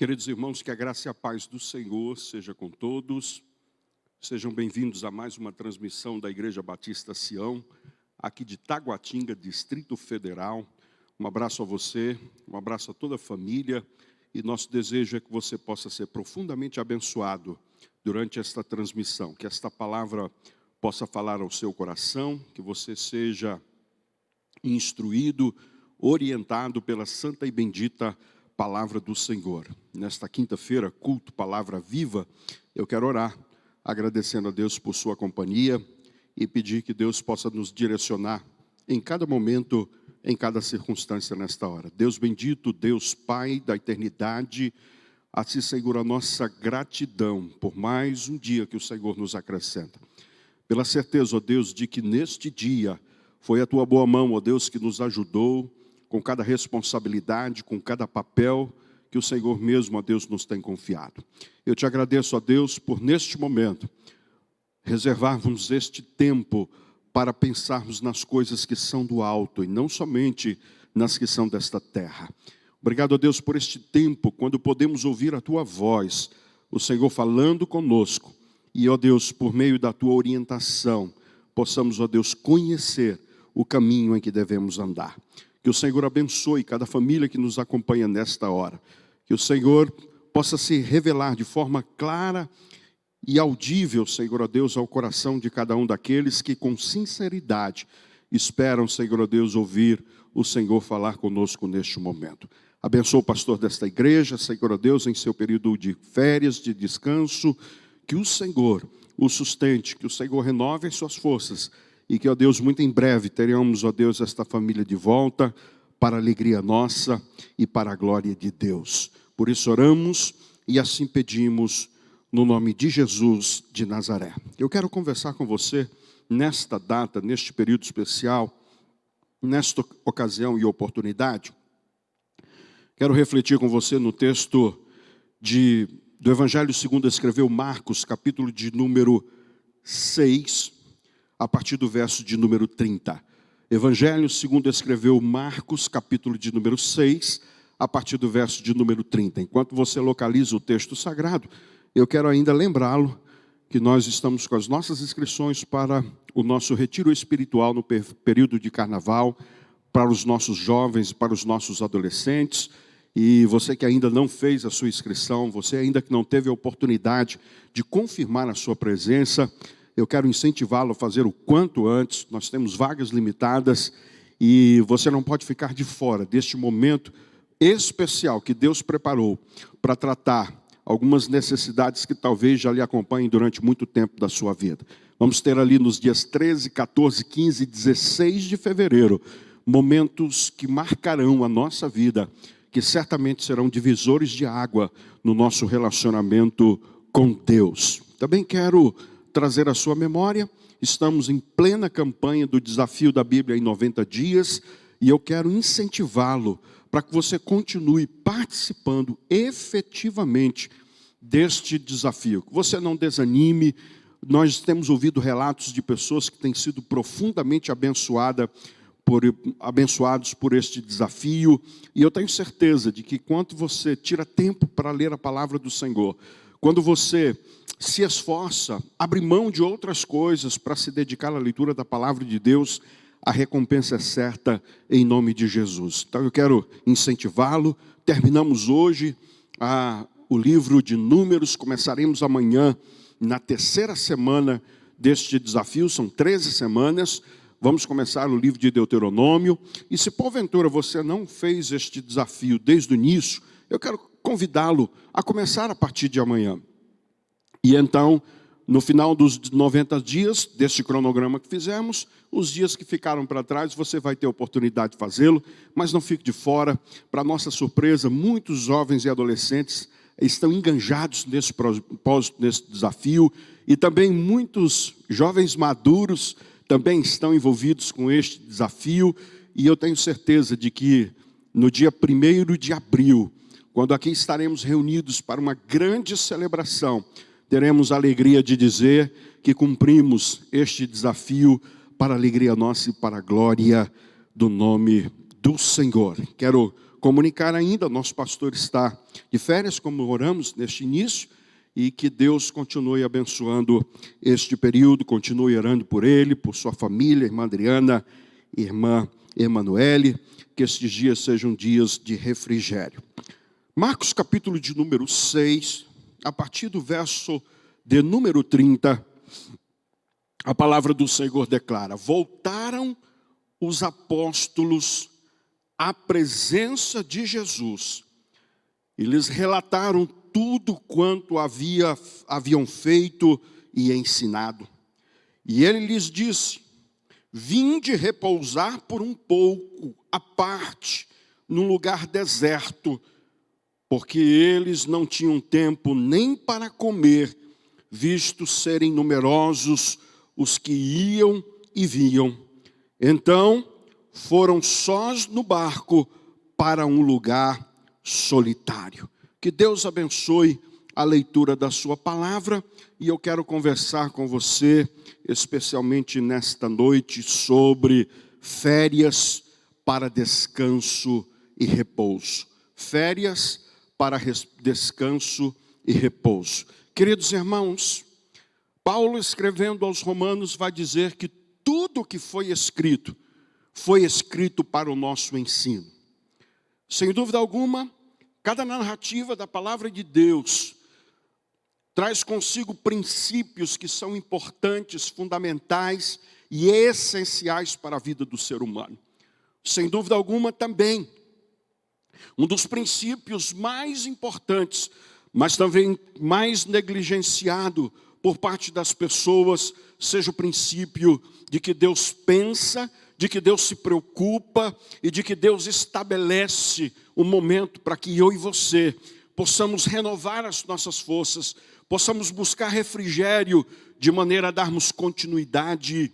Queridos irmãos, que a graça e a paz do Senhor seja com todos. Sejam bem-vindos a mais uma transmissão da Igreja Batista Sião, aqui de Taguatinga, Distrito Federal. Um abraço a você, um abraço a toda a família, e nosso desejo é que você possa ser profundamente abençoado durante esta transmissão, que esta palavra possa falar ao seu coração, que você seja instruído, orientado pela santa e bendita palavra do Senhor. Nesta quinta-feira, culto Palavra Viva, eu quero orar, agradecendo a Deus por sua companhia e pedir que Deus possa nos direcionar em cada momento, em cada circunstância nesta hora. Deus bendito, Deus Pai da eternidade, assim, Senhor, a nossa gratidão por mais um dia que o Senhor nos acrescenta. Pela certeza, ó Deus, de que neste dia foi a Tua boa mão, ó Deus, que nos ajudou com cada responsabilidade, com cada papel que o Senhor mesmo, ó Deus, nos tem confiado. Eu te agradeço, ó Deus, por neste momento reservarmos este tempo para pensarmos nas coisas que são do alto e não somente nas que são desta terra. Obrigado, ó Deus, por este tempo, quando podemos ouvir a Tua voz, o Senhor falando conosco. E, ó Deus, por meio da Tua orientação, possamos, ó Deus, conhecer o caminho em que devemos andar. Que o Senhor abençoe cada família que nos acompanha nesta hora. Que o Senhor possa se revelar de forma clara e audível, Senhor, ó Deus, ao coração de cada um daqueles que com sinceridade esperam, Senhor, ó Deus, ouvir o Senhor falar conosco neste momento. Abençoa o pastor desta igreja, Senhor, ó Deus, em seu período de férias, de descanso. Que o Senhor o sustente, que o Senhor renove as suas forças. E que, ó Deus, muito em breve teremos, ó Deus, esta família de volta para a alegria nossa e para a glória de Deus. Por isso oramos e assim pedimos no nome de Jesus de Nazaré. Eu quero conversar com você nesta data, neste período especial, nesta ocasião e oportunidade. Quero refletir com você no texto do Evangelho segundo escreveu Marcos, capítulo de número 6, a partir do verso de número 30. Evangelho segundo escreveu Marcos, capítulo de número 6, a partir do verso de número 30. Enquanto você localiza o texto sagrado, eu quero ainda lembrá-lo que nós estamos com as nossas inscrições para o nosso retiro espiritual no período de carnaval, para os nossos jovens e para os nossos adolescentes. E você que ainda não fez a sua inscrição, você ainda que não teve a oportunidade de confirmar a sua presença, eu quero incentivá-lo a fazer o quanto antes. Nós temos vagas limitadas e você não pode ficar de fora deste momento especial que Deus preparou para tratar algumas necessidades que talvez já lhe acompanhem durante muito tempo da sua vida. Vamos ter ali nos dias 13, 14, 15 e 16 de fevereiro momentos que marcarão a nossa vida, que certamente serão divisores de água no nosso relacionamento com Deus. Também quero trazer à sua memória, estamos em plena campanha do desafio da Bíblia em 90 dias, e eu quero incentivá-lo para que você continue participando efetivamente deste desafio. Que você não desanime. Nós temos ouvido relatos de pessoas que têm sido profundamente abençoados por este desafio, e eu tenho certeza de que quando você tira tempo para ler a palavra do Senhor, quando você se esforça, abre mão de outras coisas para se dedicar à leitura da palavra de Deus, a recompensa é certa em nome de Jesus. Então eu quero incentivá-lo. Terminamos hoje o livro de Números, começaremos amanhã na terceira semana deste desafio, são 13 semanas, vamos começar o livro de Deuteronômio. E se porventura você não fez este desafio desde o início, eu quero convidá-lo a começar a partir de amanhã. E então, no final dos 90 dias, deste cronograma que fizemos, os dias que ficaram para trás, você vai ter a oportunidade de fazê-lo, mas não fique de fora. Para nossa surpresa, muitos jovens e adolescentes estão enganjados nesse propósito, nesse desafio, e também muitos jovens maduros também estão envolvidos com este desafio, e eu tenho certeza de que no dia 1º de abril, quando aqui estaremos reunidos para uma grande celebração, teremos a alegria de dizer que cumprimos este desafio para a alegria nossa e para a glória do nome do Senhor. Quero comunicar ainda. Nosso pastor está de férias, como oramos neste início, e que Deus continue abençoando este período, continue orando por ele, por sua família, irmã Adriana, irmã Emanuele, que estes dias sejam dias de refrigério. Marcos capítulo de número 6, a partir do verso de número 30, a palavra do Senhor declara: voltaram os apóstolos à presença de Jesus e lhes relataram tudo quanto haviam feito e ensinado. E ele lhes disse: vinde repousar por um pouco, à parte, num lugar deserto, porque eles não tinham tempo nem para comer, visto serem numerosos os que iam e vinham. Então, foram sós no barco para um lugar solitário. Que Deus abençoe a leitura da sua palavra, e eu quero conversar com você, especialmente nesta noite, sobre férias para descanso e repouso. Férias para descanso e repouso. Queridos irmãos, Paulo, escrevendo aos Romanos, vai dizer que tudo que foi escrito para o nosso ensino. Sem dúvida alguma, cada narrativa da palavra de Deus traz consigo princípios que são importantes, fundamentais e essenciais para a vida do ser humano. Sem dúvida alguma também, um dos princípios mais importantes, mas também mais negligenciado por parte das pessoas, seja o princípio de que Deus pensa, de que Deus se preocupa e de que Deus estabelece um momento para que eu e você possamos renovar as nossas forças, possamos buscar refrigério, de maneira a darmos continuidade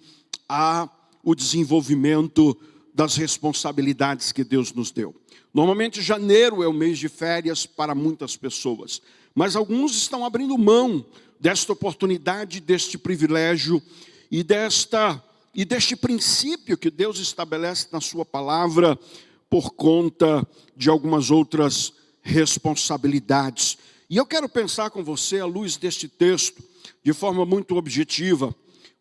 ao desenvolvimento das responsabilidades que Deus nos deu. Normalmente janeiro é o mês de férias para muitas pessoas, mas alguns estão abrindo mão desta oportunidade, deste privilégio e deste princípio que Deus estabelece na sua palavra por conta de algumas outras responsabilidades. E eu quero pensar com você, à luz deste texto, de forma muito objetiva,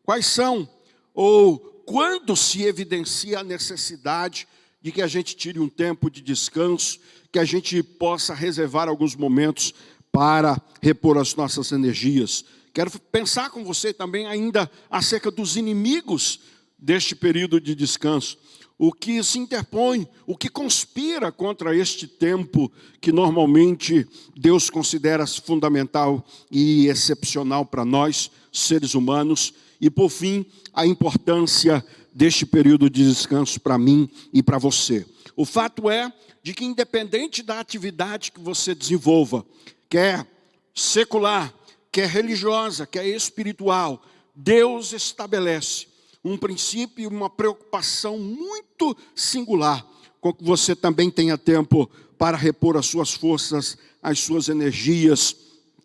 quais são ou quando se evidencia a necessidade de que a gente tire um tempo de descanso, que a gente possa reservar alguns momentos para repor as nossas energias. Quero pensar com você também ainda acerca dos inimigos deste período de descanso. O que se interpõe, o que conspira contra este tempo que normalmente Deus considera fundamental e excepcional para nós, seres humanos. E por fim, a importância deste período de descanso para mim e para você. O fato é de que independente da atividade que você desenvolva, quer secular, quer religiosa, quer espiritual, Deus estabelece um princípio e uma preocupação muito singular com que você também tenha tempo para repor as suas forças, as suas energias,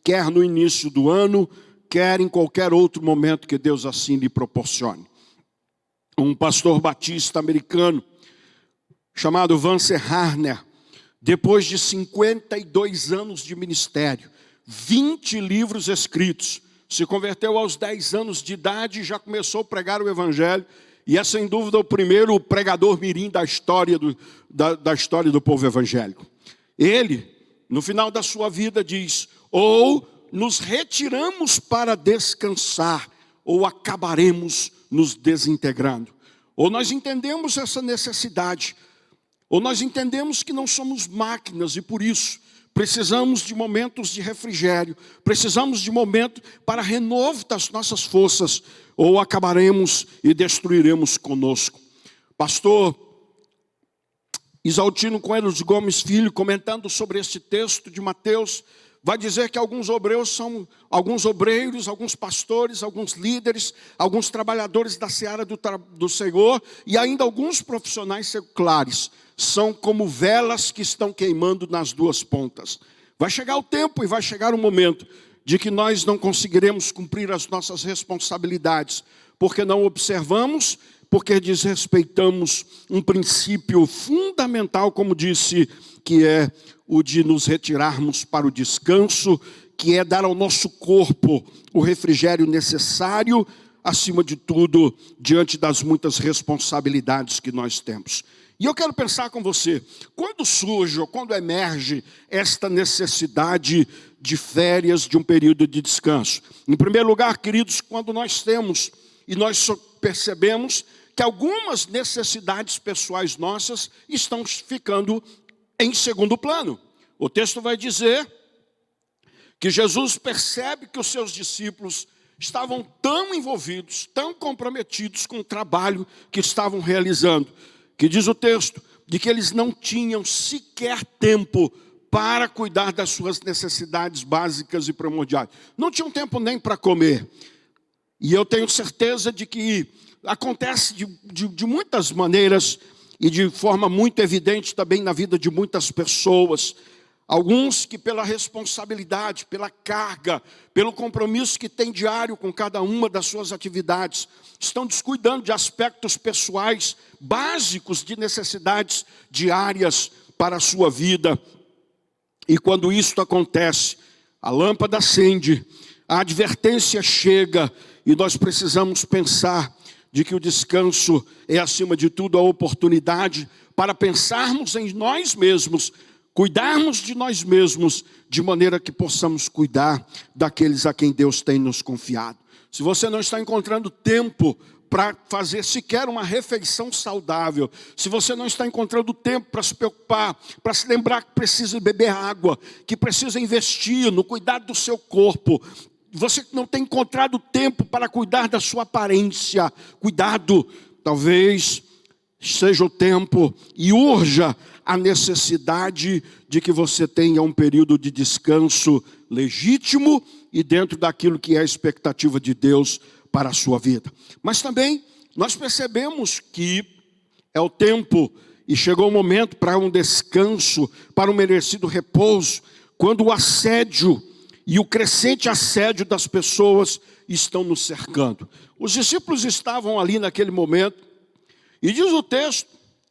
quer no início do ano, quer em qualquer outro momento que Deus assim lhe proporcione. Um pastor batista americano chamado Vance Harner, depois de 52 anos de ministério, 20 livros escritos, se converteu aos 10 anos de idade e já começou a pregar o evangelho, e é sem dúvida o primeiro pregador mirim da história do povo evangélico. Ele, no final da sua vida, diz: ou nos retiramos para descansar, ou acabaremos nos desintegrando. Ou nós entendemos essa necessidade, ou nós entendemos que não somos máquinas e por isso precisamos de momentos de refrigério, precisamos de momento para renovo das nossas forças, ou acabaremos e destruiremos conosco. Pastor Isaltino Coelho Gomes Filho, comentando sobre este texto de Mateus, vai dizer que alguns obreiros, alguns pastores, alguns líderes, alguns trabalhadores da seara do Senhor e ainda alguns profissionais seculares são como velas que estão queimando nas duas pontas. Vai chegar o tempo e vai chegar o momento de que nós não conseguiremos cumprir as nossas responsabilidades, porque não observamos, porque desrespeitamos um princípio fundamental, como disse, que é o de nos retirarmos para o descanso, que é dar ao nosso corpo o refrigério necessário, acima de tudo, diante das muitas responsabilidades que nós temos. E eu quero pensar com você, quando surge ou quando emerge esta necessidade de férias, de um período de descanso? Em primeiro lugar, queridos, quando nós temos e nós percebemos que algumas necessidades pessoais nossas estão ficando em segundo plano. O texto vai dizer que Jesus percebe que os seus discípulos estavam tão envolvidos, tão comprometidos com o trabalho que estavam realizando, que diz o texto, de que eles não tinham sequer tempo para cuidar das suas necessidades básicas e primordiais. Não tinham tempo nem para comer. E eu tenho certeza de que acontece de muitas maneiras e de forma muito evidente também na vida de muitas pessoas. Alguns que pela responsabilidade, pela carga, pelo compromisso que tem diário com cada uma das suas atividades, estão descuidando de aspectos pessoais básicos de necessidades diárias para a sua vida. E quando isso acontece, a lâmpada acende, a advertência chega e nós precisamos pensar de que o descanso é, acima de tudo, a oportunidade para pensarmos em nós mesmos, cuidarmos de nós mesmos, de maneira que possamos cuidar daqueles a quem Deus tem nos confiado. Se você não está encontrando tempo para fazer sequer uma refeição saudável, se você não está encontrando tempo para se preocupar, para se lembrar que precisa beber água, que precisa investir no cuidado do seu corpo, você não tem encontrado tempo para cuidar da sua aparência, cuidado, talvez seja o tempo e urja a necessidade de que você tenha um período de descanso legítimo e dentro daquilo que é a expectativa de Deus para a sua vida. Mas também nós percebemos que é o tempo e chegou o momento para um descanso, para um merecido repouso, quando o assédio e o crescente assédio das pessoas estão nos cercando. Os discípulos estavam ali naquele momento, e diz o texto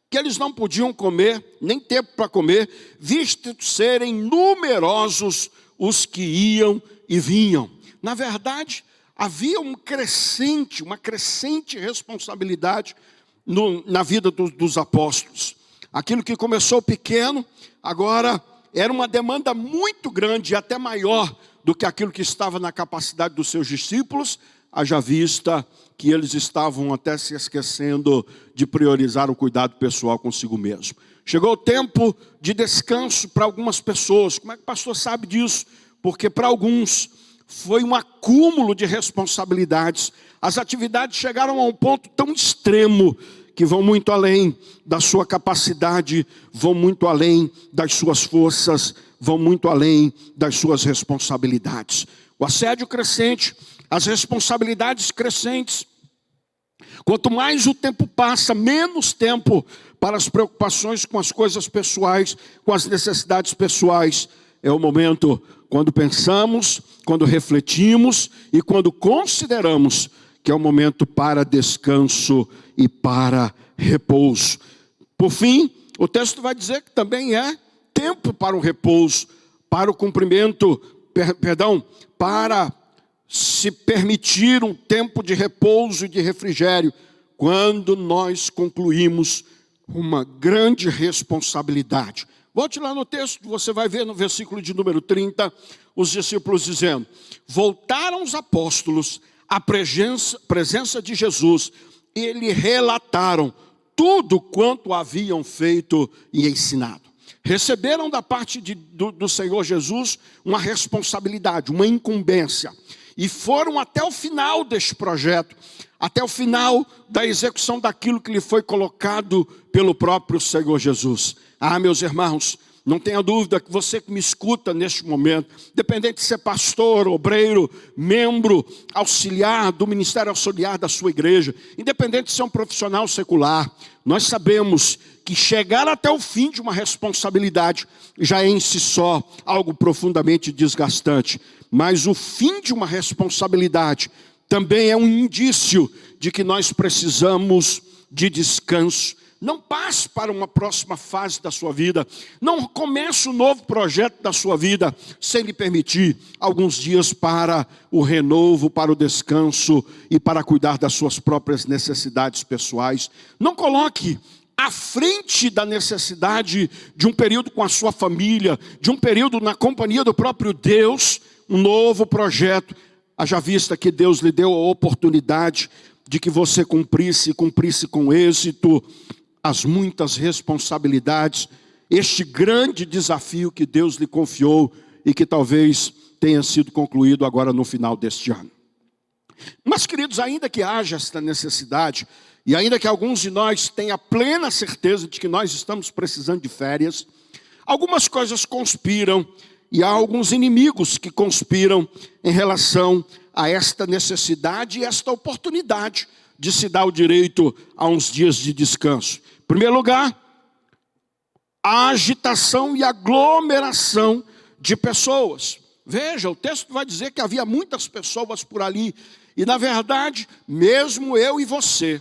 que eles não podiam comer, nem tempo para comer, visto serem numerosos os que iam e vinham. Na verdade, havia uma crescente responsabilidade na vida dos apóstolos. Aquilo que começou pequeno, agora era uma demanda muito grande, até maior do que aquilo que estava na capacidade dos seus discípulos, haja vista que eles estavam até se esquecendo de priorizar o cuidado pessoal consigo mesmo. Chegou o tempo de descanso para algumas pessoas. Como é que o pastor sabe disso? Porque para alguns foi um acúmulo de responsabilidades. As atividades chegaram a um ponto tão extremo que vão muito além da sua capacidade, vão muito além das suas forças, vão muito além das suas responsabilidades. O assédio crescente, as responsabilidades crescentes. Quanto mais o tempo passa, menos tempo para as preocupações com as coisas pessoais, com as necessidades pessoais. É o momento quando pensamos, quando refletimos e quando consideramos que é o momento para descanso e para repouso. Por fim, o texto vai dizer que também é tempo para o repouso, para o cumprimento, para se permitir um tempo de repouso e de refrigério, quando nós concluímos uma grande responsabilidade. Volte lá no texto, você vai ver no versículo de número 30, os discípulos dizendo: voltaram os apóstolos à presença de Jesus, e lhe relataram tudo quanto haviam feito e ensinado. Receberam da parte do Senhor Jesus uma responsabilidade, uma incumbência, e foram até o final deste projeto, até o final da execução daquilo que lhe foi colocado pelo próprio Senhor Jesus. Ah, meus irmãos, não tenha dúvida que você que me escuta neste momento, independente de ser pastor, obreiro, membro, auxiliar do ministério auxiliar da sua igreja, independente de ser um profissional secular, nós sabemos que chegar até o fim de uma responsabilidade já é em si só algo profundamente desgastante. Mas o fim de uma responsabilidade também é um indício de que nós precisamos de descanso. Não passe para uma próxima fase da sua vida. Não comece um novo projeto da sua vida sem lhe permitir alguns dias para o renovo, para o descanso e para cuidar das suas próprias necessidades pessoais. Não coloque à frente da necessidade de um período com a sua família, de um período na companhia do próprio Deus, um novo projeto. Haja vista que Deus lhe deu a oportunidade de que você cumprisse com êxito as muitas responsabilidades, este grande desafio que Deus lhe confiou e que talvez tenha sido concluído agora no final deste ano. Mas, queridos, ainda que haja esta necessidade, e ainda que alguns de nós tenham a plena certeza de que nós estamos precisando de férias, algumas coisas conspiram, e há alguns inimigos que conspiram em relação a esta necessidade e esta oportunidade de se dar o direito a uns dias de descanso. Em primeiro lugar, a agitação e aglomeração de pessoas. Veja, o texto vai dizer que havia muitas pessoas por ali. E na verdade, mesmo eu e você,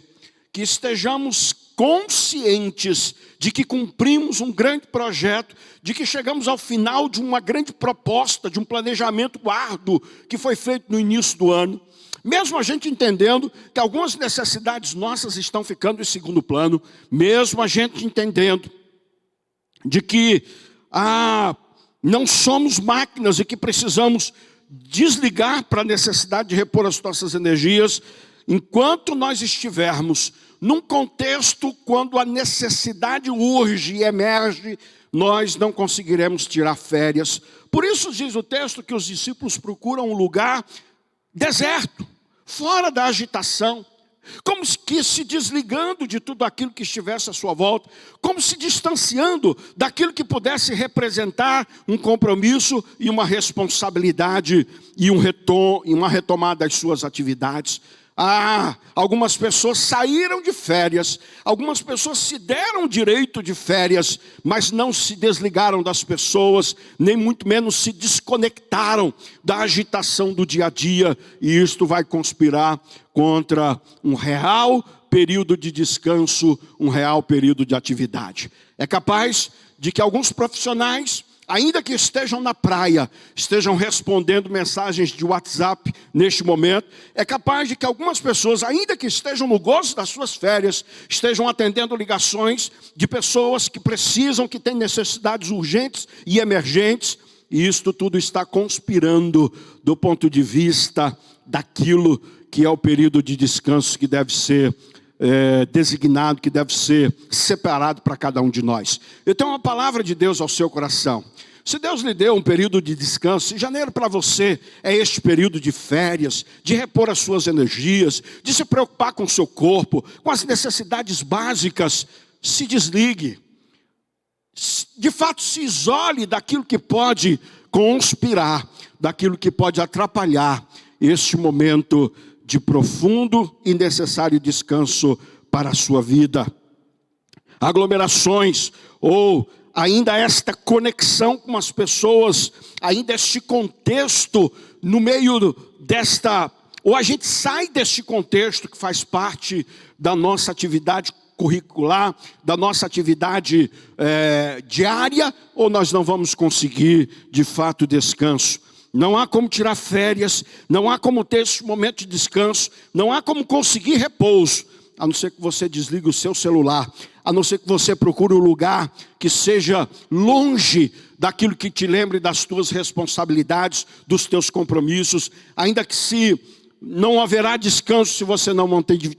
que estejamos conscientes de que cumprimos um grande projeto, de que chegamos ao final de uma grande proposta, de um planejamento árduo que foi feito no início do ano, mesmo a gente entendendo que algumas necessidades nossas estão ficando em segundo plano, mesmo a gente entendendo de que não somos máquinas e que precisamos desligar para a necessidade de repor as nossas energias, enquanto nós estivermos num contexto quando a necessidade urge e emerge, nós não conseguiremos tirar férias. Por isso diz o texto que os discípulos procuram um lugar deserto, fora da agitação, como que se desligando de tudo aquilo que estivesse à sua volta, como se distanciando daquilo que pudesse representar um compromisso e uma responsabilidade e uma retomada das suas atividades. Algumas pessoas saíram de férias, algumas pessoas se deram direito de férias, mas não se desligaram das pessoas, nem muito menos se desconectaram da agitação do dia a dia, e isto vai conspirar contra um real período de descanso, um real período de atividade. É capaz de que alguns profissionais, ainda que estejam na praia, estejam respondendo mensagens de WhatsApp neste momento, é capaz de que algumas pessoas, ainda que estejam no gozo das suas férias, estejam atendendo ligações de pessoas que precisam, que têm necessidades urgentes e emergentes, e isto tudo está conspirando do ponto de vista daquilo que é o período de descanso que deve ser designado, que deve ser separado para cada um de nós. Eu tenho uma palavra de Deus ao seu coração. Se Deus lhe deu um período de descanso, janeiro para você é este período de férias, de repor as suas energias, de se preocupar com o seu corpo, com as necessidades básicas, se desligue. De fato, se isole daquilo que pode conspirar, daquilo que pode atrapalhar este momento de profundo e necessário descanso para a sua vida. Aglomerações ou ainda esta conexão com as pessoas, ainda este contexto no meio desta, ou a gente sai deste contexto que faz parte da nossa atividade curricular, da nossa atividade diária, ou nós não vamos conseguir de fato descanso. Não há como tirar férias, não há como ter esse momento de descanso, não há como conseguir repouso, a não ser que você desligue o seu celular, a não ser que você procure um lugar que seja longe daquilo que te lembre das tuas responsabilidades, dos teus compromissos, ainda que se não haverá descanso se você não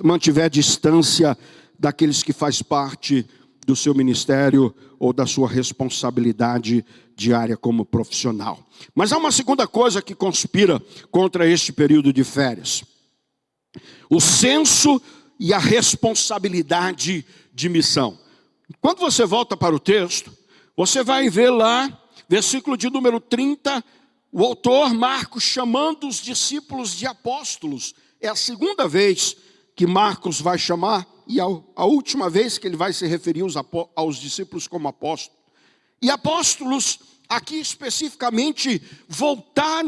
mantiver distância daqueles que faz parte do seu ministério ou da sua responsabilidade diária como profissional. Mas há uma segunda coisa que conspira contra este período de férias: o senso e a responsabilidade de missão. Quando você volta para o texto, você vai ver lá, versículo de número 30, o autor Marcos chamando os discípulos de apóstolos. É a segunda vez que Marcos vai chamar, e a última vez que ele vai se referir aos discípulos como apóstolos. E apóstolos aqui especificamente voltar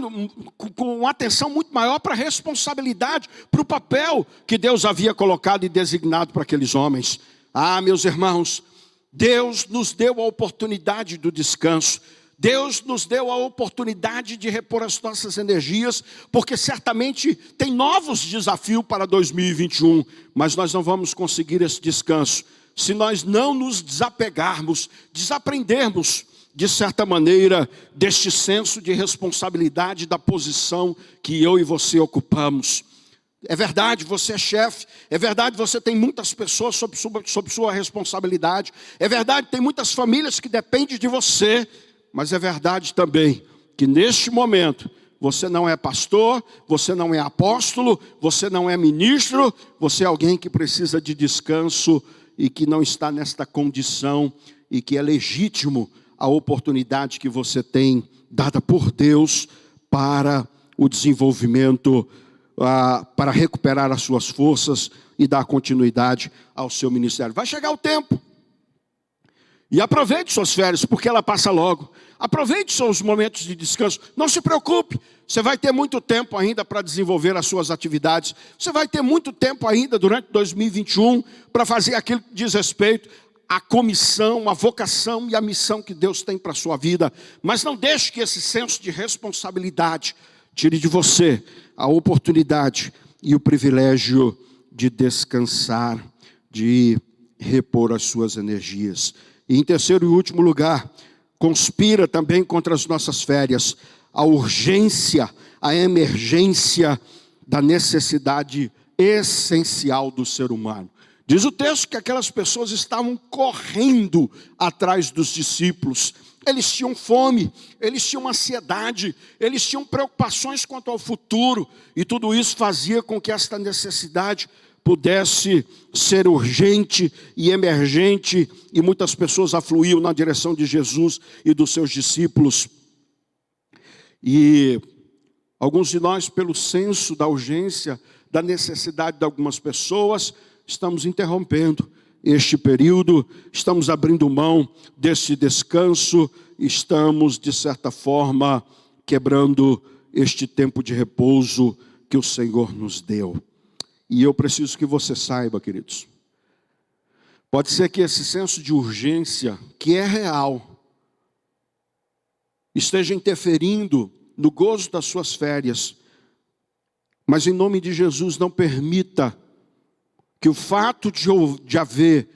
com atenção muito maior para a responsabilidade, para o papel que Deus havia colocado e designado para aqueles homens. Meus irmãos, Deus nos deu a oportunidade do descanso. Deus nos deu a oportunidade de repor as nossas energias, porque certamente tem novos desafios para 2021, mas nós não vamos conseguir esse descanso se nós não nos desapegarmos, desaprendermos, de certa maneira, deste senso de responsabilidade da posição que eu e você ocupamos. É verdade, você é chefe, é verdade, você tem muitas pessoas sob sua responsabilidade, é verdade, tem muitas famílias que dependem de você, mas é verdade também que neste momento você não é pastor, você não é apóstolo, você não é ministro, você é alguém que precisa de descanso e que não está nesta condição e que é legítimo a oportunidade que você tem dada por Deus para o desenvolvimento, para recuperar as suas forças e dar continuidade ao seu ministério. Vai chegar o tempo. E aproveite suas férias, porque ela passa logo. Aproveite seus momentos de descanso. Não se preocupe, você vai ter muito tempo ainda para desenvolver as suas atividades. Você vai ter muito tempo ainda durante 2021 para fazer aquilo que diz respeito à comissão, à vocação e à missão que Deus tem para a sua vida. Mas não deixe que esse senso de responsabilidade tire de você a oportunidade e o privilégio de descansar, de repor as suas energias. E em terceiro e último lugar, conspira também contra as nossas férias a urgência, a emergência da necessidade essencial do ser humano. Diz o texto que aquelas pessoas estavam correndo atrás dos discípulos. Eles tinham fome, eles tinham ansiedade, eles tinham preocupações quanto ao futuro. E tudo isso fazia com que esta necessidade pudesse ser urgente e emergente, e muitas pessoas afluíam na direção de Jesus e dos seus discípulos. E alguns de nós, pelo senso da urgência, da necessidade de algumas pessoas, estamos interrompendo este período, estamos abrindo mão desse descanso, estamos, de certa forma, quebrando este tempo de repouso que o Senhor nos deu. E eu preciso que você saiba, queridos, pode ser que esse senso de urgência, que é real, esteja interferindo no gozo das suas férias, mas em nome de Jesus não permita que o fato de haver,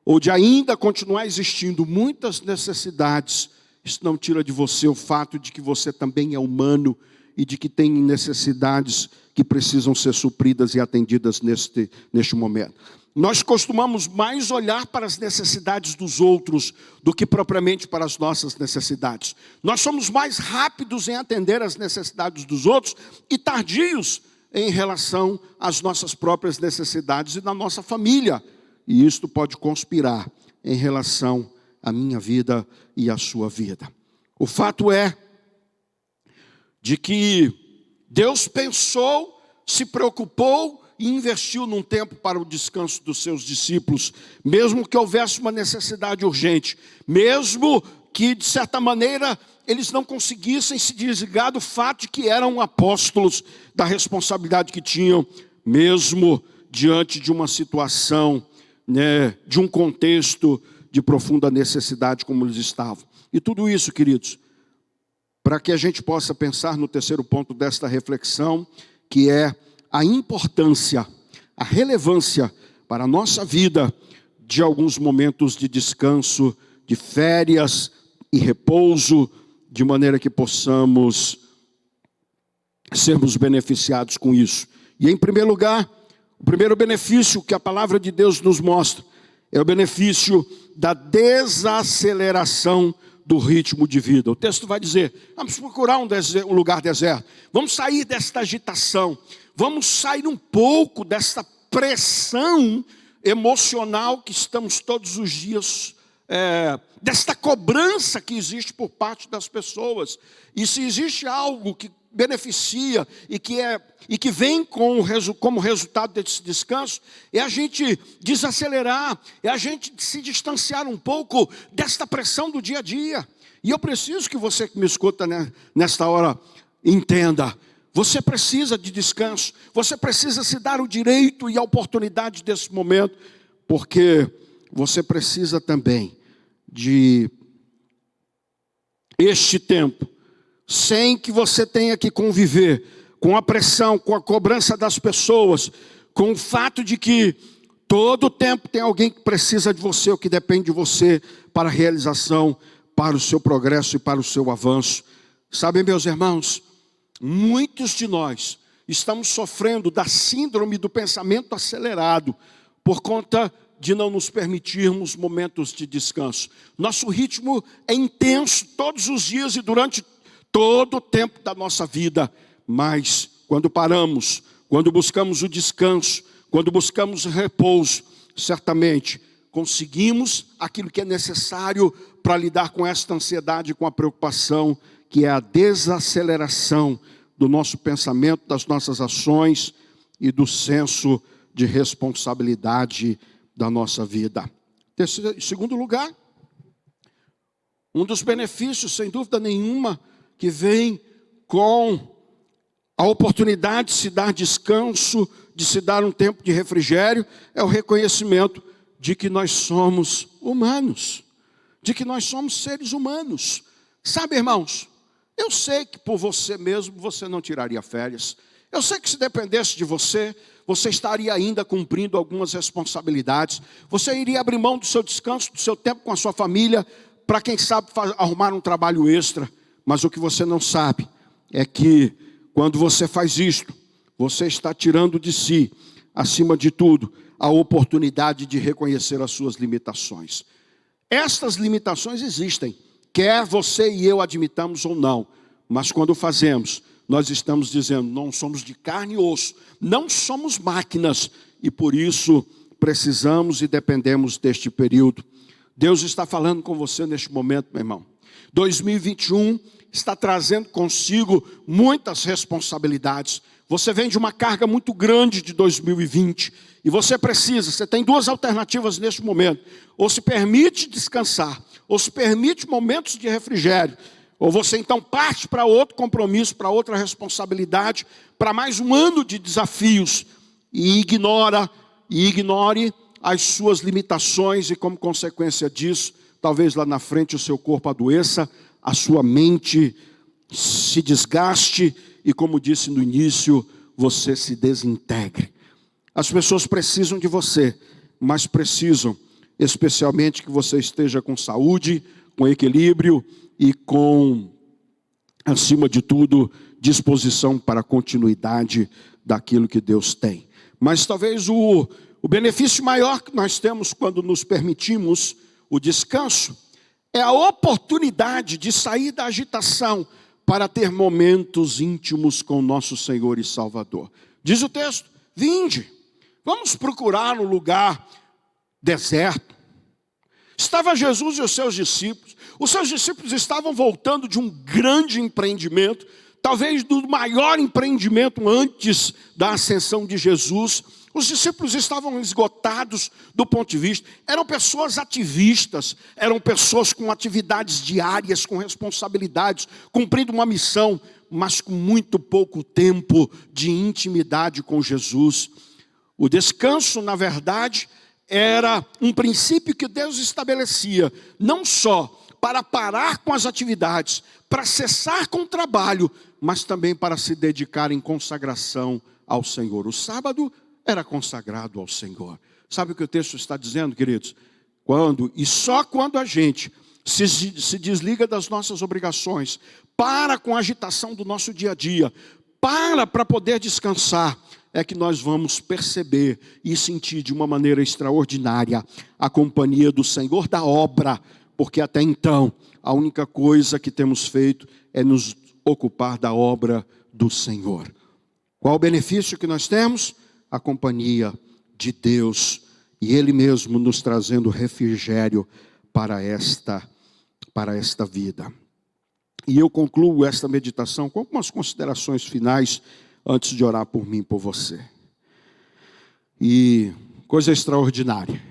ou de ainda continuar existindo muitas necessidades, isso não tira de você o fato de que você também é humano e de que tem necessidades que precisam ser supridas e atendidas neste momento. Nós costumamos mais olhar para as necessidades dos outros do que propriamente para as nossas necessidades. Nós somos mais rápidos em atender as necessidades dos outros e tardios em relação às nossas próprias necessidades e da nossa família. E isto pode conspirar em relação à minha vida e à sua vida. O fato é de que Deus pensou, se preocupou e investiu num tempo para o descanso dos seus discípulos, mesmo que houvesse uma necessidade urgente, mesmo que, de certa maneira, eles não conseguissem se desligar do fato de que eram apóstolos, da responsabilidade que tinham, mesmo diante de uma situação, de um contexto de profunda necessidade como eles estavam. E tudo isso, queridos, para que a gente possa pensar no terceiro ponto desta reflexão, que é a importância, a relevância para a nossa vida de alguns momentos de descanso, de férias e repouso, de maneira que possamos sermos beneficiados com isso. E em primeiro lugar, o primeiro benefício que a palavra de Deus nos mostra é o benefício da desaceleração do ritmo de vida. O texto vai dizer, vamos procurar um lugar deserto, vamos sair desta agitação, vamos sair um pouco desta pressão emocional que estamos todos os dias, desta cobrança que existe por parte das pessoas. E se existe algo que beneficia e que vem como resultado desse descanso, é a gente desacelerar, é a gente se distanciar um pouco desta pressão do dia a dia. E eu preciso que você que me escuta nesta hora entenda. Você precisa de descanso. Você precisa se dar o direito e a oportunidade desse momento. Porque você precisa também de este tempo, sem que você tenha que conviver com a pressão, com a cobrança das pessoas, com o fato de que todo tempo tem alguém que precisa de você, ou que depende de você para a realização, para o seu progresso e para o seu avanço. Sabem, meus irmãos, muitos de nós estamos sofrendo da síndrome do pensamento acelerado, por conta de não nos permitirmos momentos de descanso. Nosso ritmo é intenso todos os dias e durante todo o tempo da nossa vida. Mas quando paramos, quando buscamos o descanso, quando buscamos o repouso, certamente conseguimos aquilo que é necessário para lidar com esta ansiedade, com a preocupação, que é a desaceleração do nosso pensamento, das nossas ações e do senso de responsabilidade da nossa vida. Em segundo lugar, um dos benefícios, sem dúvida nenhuma, que vem com a oportunidade de se dar descanso, de se dar um tempo de refrigério, é o reconhecimento de que nós somos humanos, de que nós somos seres humanos. Sabe, irmãos, eu sei que por você mesmo você não tiraria férias. Eu sei que se dependesse de você, você estaria ainda cumprindo algumas responsabilidades. Você iria abrir mão do seu descanso, do seu tempo com a sua família, para quem sabe arrumar um trabalho extra. Mas o que você não sabe é que quando você faz isto, você está tirando de si, acima de tudo, a oportunidade de reconhecer as suas limitações. Estas limitações existem, quer você e eu admitamos ou não. Mas quando fazemos, nós estamos dizendo, não somos de carne e osso, não somos máquinas, e por isso precisamos e dependemos deste período. Deus está falando com você neste momento, meu irmão. 2021 está trazendo consigo muitas responsabilidades. Você vem de uma carga muito grande de 2020, e você tem duas alternativas neste momento. Ou se permite descansar, ou se permite momentos de refrigério, ou você então parte para outro compromisso, para outra responsabilidade, para mais um ano de desafios, e ignore as suas limitações, e como consequência disso, talvez lá na frente o seu corpo adoeça, a sua mente se desgaste, e como disse no início, você se desintegre. As pessoas precisam de você, mas precisam especialmente que você esteja com saúde, com equilíbrio e com, acima de tudo, disposição para a continuidade daquilo que Deus tem. Mas talvez o benefício maior que nós temos quando nos permitimos o descanso é a oportunidade de sair da agitação para ter momentos íntimos com o nosso Senhor e Salvador. Diz o texto, vinde, vamos procurar um lugar deserto. Estava Jesus e os seus discípulos. Os seus discípulos estavam voltando de um grande empreendimento, talvez do maior empreendimento antes da ascensão de Jesus. Os discípulos estavam esgotados do ponto de vista. Eram pessoas ativistas, eram pessoas com atividades diárias, com responsabilidades, cumprindo uma missão, mas com muito pouco tempo de intimidade com Jesus. O descanso, na verdade, era um princípio que Deus estabelecia, não só para parar com as atividades, para cessar com o trabalho, mas também para se dedicar em consagração ao Senhor. O sábado era consagrado ao Senhor. Sabe o que o texto está dizendo, queridos? Só quando a gente se desliga das nossas obrigações, para com a agitação do nosso dia a dia, para poder descansar, é que nós vamos perceber e sentir de uma maneira extraordinária a companhia do Senhor da obra, porque até então a única coisa que temos feito é nos ocupar da obra do Senhor. Qual o benefício que nós temos? A companhia de Deus e Ele mesmo nos trazendo refrigério para esta vida. E eu concluo esta meditação com algumas considerações finais antes de orar por mim e por você. E coisa extraordinária.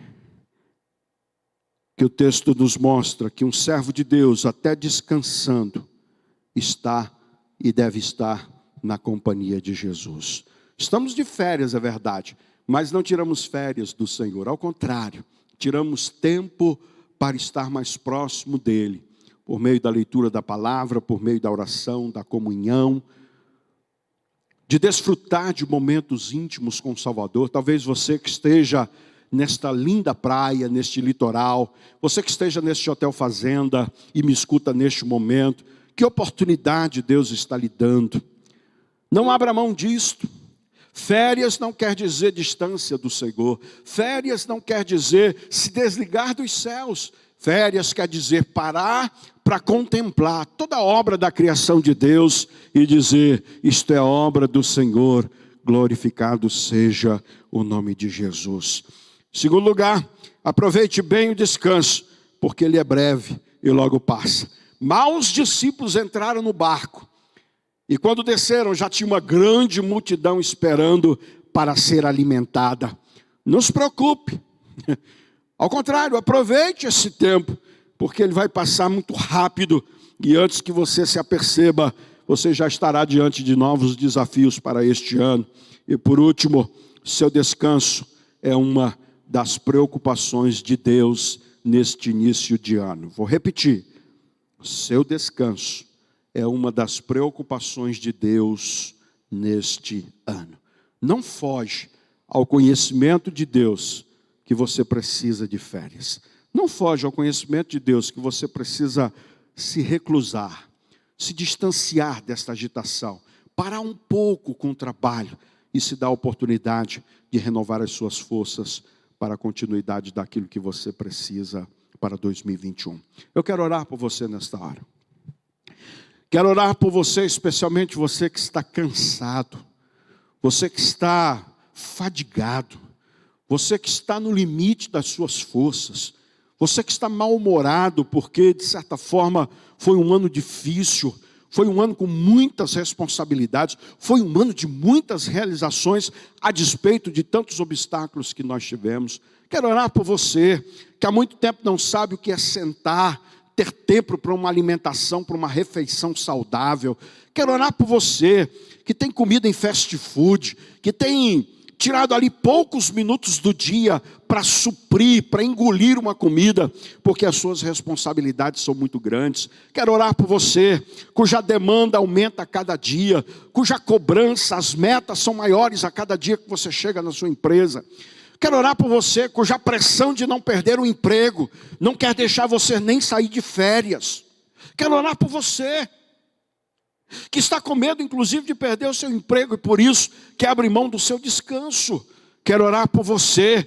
que o texto nos mostra que um servo de Deus, até descansando, está e deve estar na companhia de Jesus. Estamos de férias, é verdade, mas não tiramos férias do Senhor. Ao contrário, tiramos tempo para estar mais próximo dEle, por meio da leitura da palavra, por meio da oração, da comunhão, de desfrutar de momentos íntimos com o Salvador. Talvez você que esteja nesta linda praia, neste litoral, você que esteja neste hotel fazenda e me escuta neste momento, que oportunidade Deus está lhe dando. Não abra mão disto. Férias não quer dizer distância do Senhor. Férias não quer dizer se desligar dos céus. Férias quer dizer parar para contemplar toda a obra da criação de Deus e dizer: isto é obra do Senhor, glorificado seja o nome de Jesus. Em segundo lugar, aproveite bem o descanso, porque ele é breve e logo passa. Mal os discípulos entraram no barco, e quando desceram já tinha uma grande multidão esperando para ser alimentada. Não se preocupe, ao contrário, aproveite esse tempo, porque ele vai passar muito rápido, e antes que você se aperceba, você já estará diante de novos desafios para este ano. E por último, seu descanso é uma das preocupações de Deus neste início de ano. Vou repetir, seu descanso é uma das preocupações de Deus neste ano. Não foge ao conhecimento de Deus que você precisa de férias. Não foge ao conhecimento de Deus que você precisa se reclusar, se distanciar desta agitação, parar um pouco com o trabalho e se dar a oportunidade de renovar as suas forças para a continuidade daquilo que você precisa para 2021. Eu quero orar por você nesta hora. Quero orar por você, especialmente você que está cansado, você que está fadigado, você que está no limite das suas forças, você que está mal-humorado porque, de certa forma, foi um ano difícil, foi um ano com muitas responsabilidades, foi um ano de muitas realizações, a despeito de tantos obstáculos que nós tivemos. Quero orar por você, que há muito tempo não sabe o que é sentar, ter tempo para uma alimentação, para uma refeição saudável. Quero orar por você, que tem comida em fast food, que tem tirado ali poucos minutos do dia para suprir, para engolir uma comida, porque as suas responsabilidades são muito grandes. Quero orar por você, cuja demanda aumenta a cada dia, cuja cobrança, as metas são maiores a cada dia que você chega na sua empresa. Quero orar por você, cuja pressão de não perder o emprego não quer deixar você nem sair de férias. Quero orar por você, que está com medo, inclusive, de perder o seu emprego e por isso quer abrir mão do seu descanso. Quero orar por você,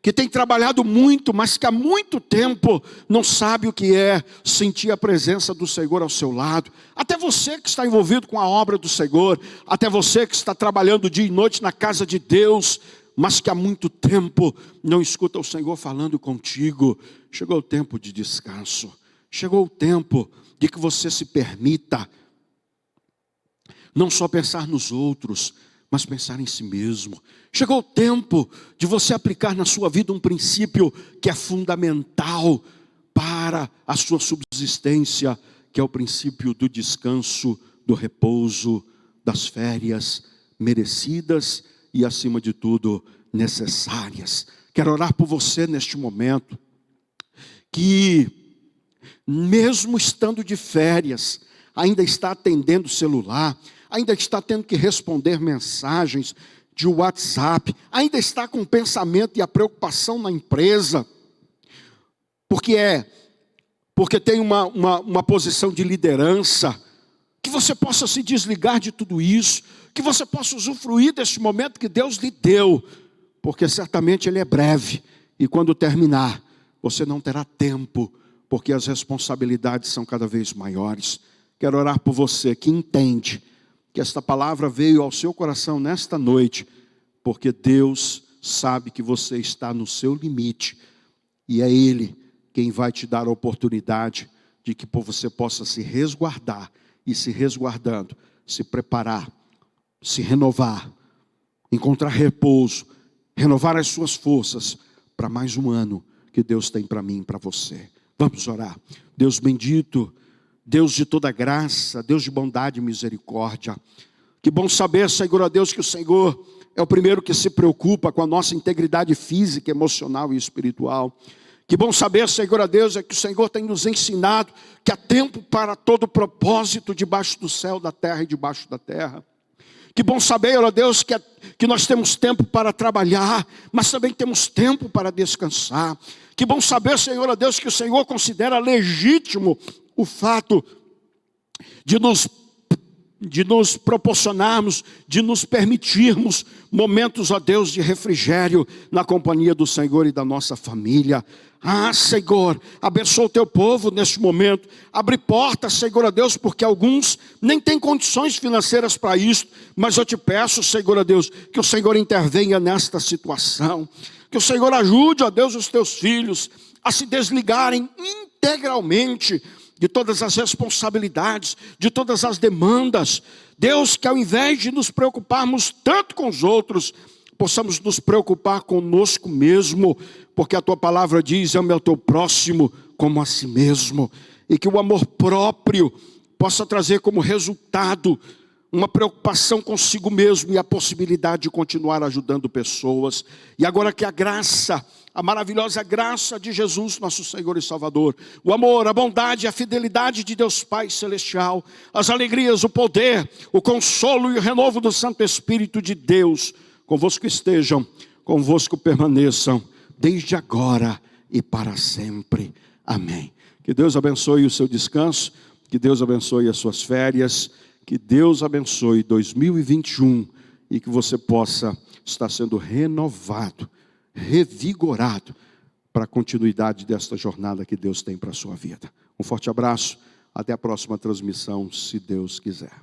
que tem trabalhado muito, mas que há muito tempo não sabe o que é sentir a presença do Senhor ao seu lado. Até você que está envolvido com a obra do Senhor, até você que está trabalhando dia e noite na casa de Deus, mas que há muito tempo não escuta o Senhor falando contigo. Chegou o tempo de descanso, chegou o tempo de que você se permita não só pensar nos outros, mas pensar em si mesmo. Chegou o tempo de você aplicar na sua vida um princípio que é fundamental para a sua subsistência, que é o princípio do descanso, do repouso, das férias merecidas e, acima de tudo, necessárias. Quero orar por você neste momento, que mesmo estando de férias, ainda está atendendo o celular, ainda está tendo que responder mensagens de WhatsApp, ainda está com o pensamento e a preocupação na empresa, porque tem uma posição de liderança, que você possa se desligar de tudo isso, que você possa usufruir deste momento que Deus lhe deu, porque certamente ele é breve, e quando terminar, você não terá tempo, porque as responsabilidades são cada vez maiores. Quero orar por você que entende que esta palavra veio ao seu coração nesta noite, porque Deus sabe que você está no seu limite, e é Ele quem vai te dar a oportunidade de que você possa se resguardar, e se resguardando, se preparar, se renovar, encontrar repouso, renovar as suas forças para mais um ano que Deus tem para mim e para você. Vamos orar. Deus bendito, Deus de toda graça, Deus de bondade e misericórdia. Que bom saber, Senhor, ó Deus, que o Senhor é o primeiro que se preocupa com a nossa integridade física, emocional e espiritual. Que bom saber, Senhor, ó Deus, é que o Senhor tem nos ensinado que há tempo para todo propósito debaixo do céu, da terra e debaixo da terra. Que bom saber, ó Deus, que nós temos tempo para trabalhar, mas também temos tempo para descansar. Que bom saber, Senhor, ó Deus, que o Senhor considera legítimo o fato de nos proporcionarmos, de nos permitirmos momentos, ó Deus, de refrigério na companhia do Senhor e da nossa família. Ah, Senhor, abençoa o teu povo neste momento. Abre portas, Senhor, ó Deus, porque alguns nem têm condições financeiras para isso. Mas eu te peço, Senhor, ó Deus, que o Senhor intervenha nesta situação. Que o Senhor ajude, ó Deus, os teus filhos a se desligarem integralmente de todas as responsabilidades, de todas as demandas. Deus, que ao invés de nos preocuparmos tanto com os outros, possamos nos preocupar conosco mesmo, porque a tua palavra diz: ame ao teu próximo como a si mesmo. E que o amor próprio possa trazer como resultado uma preocupação consigo mesmo e a possibilidade de continuar ajudando pessoas. E agora que a graça, a maravilhosa graça de Jesus, nosso Senhor e Salvador, o amor, a bondade e a fidelidade de Deus Pai Celestial, as alegrias, o poder, o consolo e o renovo do Santo Espírito de Deus, convosco estejam, convosco permaneçam, desde agora e para sempre. Amém. Que Deus abençoe o seu descanso, que Deus abençoe as suas férias, que Deus abençoe 2021 e que você possa estar sendo renovado, revigorado para a continuidade desta jornada que Deus tem para a sua vida. Um forte abraço, até a próxima transmissão, se Deus quiser.